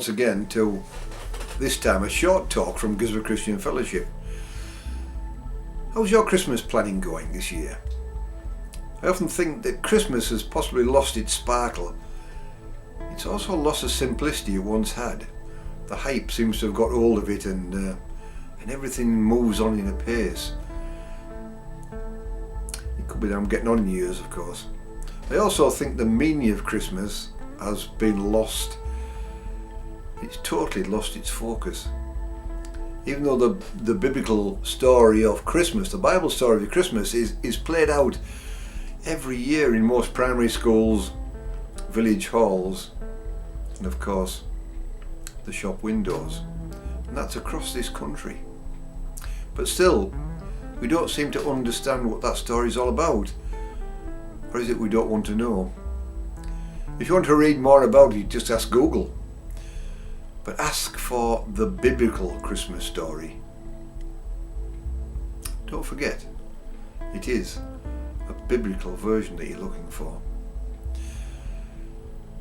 once again to, this time, a short talk from Gisborne Christian Fellowship. How's your Christmas planning going this year? I often think that Christmas has possibly lost its sparkle. It's also lost the simplicity it once had. The hype seems to have got hold of it, and everything moves on in a pace. It could be that I'm getting on in years, of course. I also think the meaning of Christmas has been lost. It's totally lost its focus. Even though the biblical story of Christmas, the Bible story of Christmas is played out every year in most primary schools, village halls, and of course the shop windows, and that's across this country. But still, we don't seem to understand what that story is all about. Or is it we don't want to know? If you want to read more about it, just ask Google. But ask for the biblical Christmas story. Don't forget, it is a biblical version that you're looking for.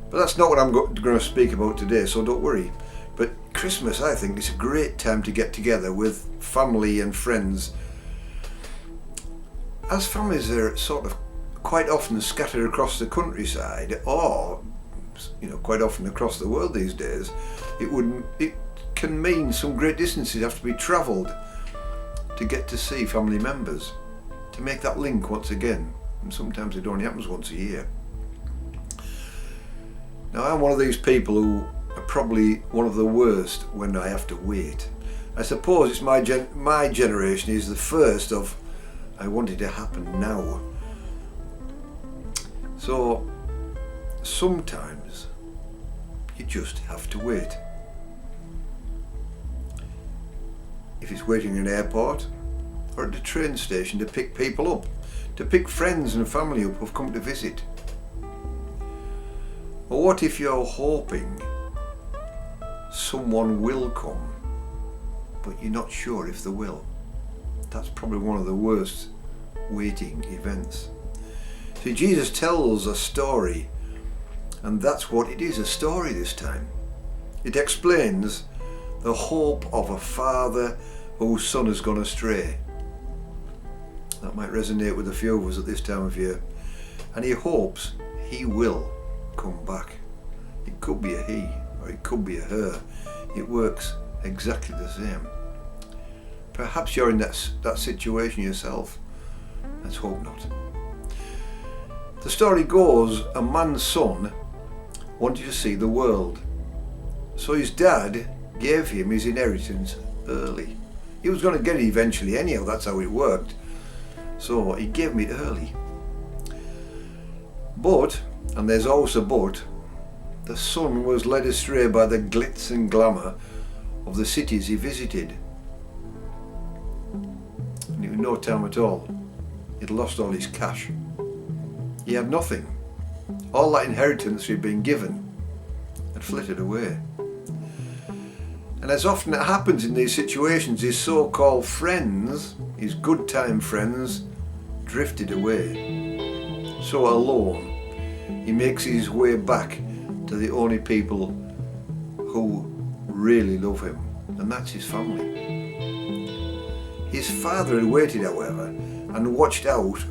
But that's not what I'm going to speak about today, so don't worry. But Christmas, I think, is a great time to get together with family and friends. As families are sort of quite often scattered across the countryside, or quite often across the world these days, it can mean some great distances have to be travelled to get to see family members, to make that link once again. And sometimes it only happens once a year. Now, I'm one of these people who are probably one of the worst when I have to wait. I suppose it's my generation is the first of I want it to happen now. So sometimes you just have to wait. If it's waiting in an airport or at the train station to pick people up, to pick friends and family up who've come to visit. Or what if you're hoping someone will come, but you're not sure if they will? That's probably one of the worst waiting events. See, Jesus tells a story, and that's what it is, a story this time. It explains the hope of a father whose son has gone astray. That might resonate with a few of us at this time of year. And he hopes he will come back. It could be a he, or it could be a her. It works exactly the same. Perhaps you're in that situation yourself. Let's hope not. The story goes, a man's son wanted to see the world. So his dad gave him his inheritance early. He was going to get it eventually anyhow, that's how it worked. So he gave me it early. But, and there's always a but, the son was led astray by the glitz and glamour of the cities he visited. And in no time at all, he'd lost all his cash. He had nothing. All that inheritance he'd been given had flitted away. And as often it happens in these situations, his so-called friends, his good time friends, drifted away. So alone, he makes his way back to the only people who really love him, and that's his family. His father had waited, however, and watched out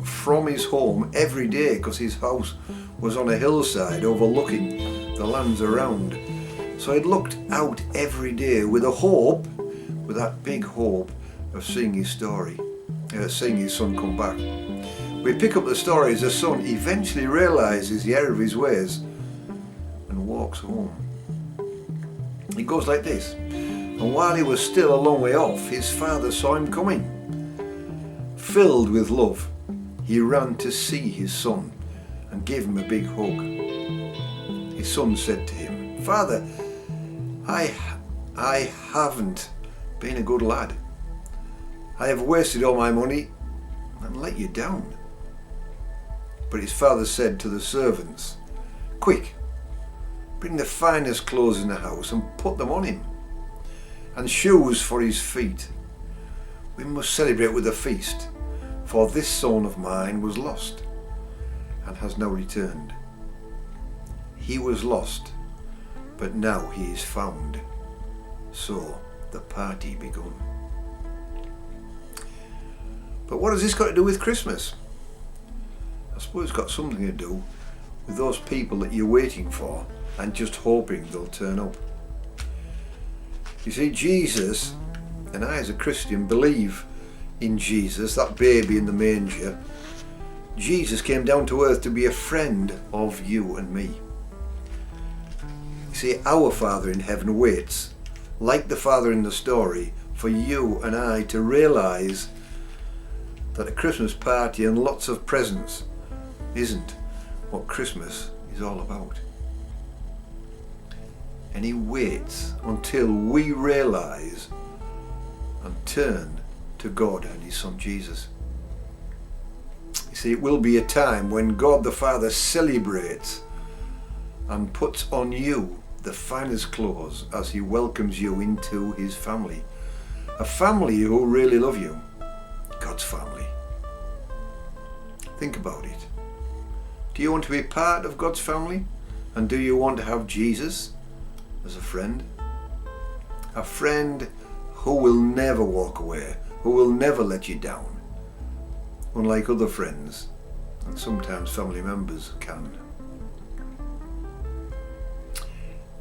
from his home every day, because his house was on a hillside overlooking the lands around. So he'd looked out every day with a hope, with that big hope of seeing his seeing his son come back. We pick up the story as the son eventually realises the error of his ways and walks home. It goes like this. And while he was still a long way off, his father saw him coming. Filled with love, he ran to see his son and gave him a big hug. His son said to him, "Father, I haven't been a good lad. I have wasted all my money and let you down." But his father said to the servants, "Quick, bring the finest clothes in the house and put them on him, and shoes for his feet. We must celebrate with a feast, for this son of mine was lost and has now returned. He was lost but now he is found. So the party begun. But what has this got to do with Christmas? I suppose it's got something to do with those people that you're waiting for and just hoping they'll turn up. You see, Jesus, and I as a Christian believe in Jesus, that baby in the manger. Jesus came down to earth to be a friend of you and me. You see, our Father in heaven waits, like the Father in the story, for you and I to realise that a Christmas party and lots of presents isn't what Christmas is all about. And he waits until we realise and turn to God and his Son Jesus. You see, it will be a time when God the Father celebrates and puts on you the finest clothes as he welcomes you into his family. A family who really love you. God's family. Think about it. Do you want to be part of God's family? And do you want to have Jesus as a friend? A friend who will never walk away, who will never let you down, unlike other friends and sometimes family members can.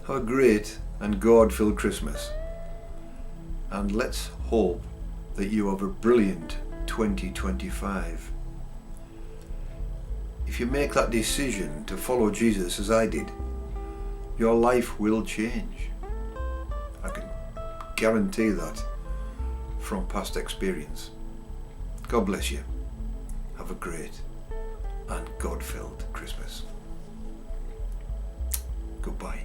Have a great and God-filled Christmas, and let's hope that you have a brilliant 2025. If you make that decision to follow Jesus as I did, your life will change. I can guarantee that from past experience. God bless you. Have a great and God-filled Christmas. Goodbye.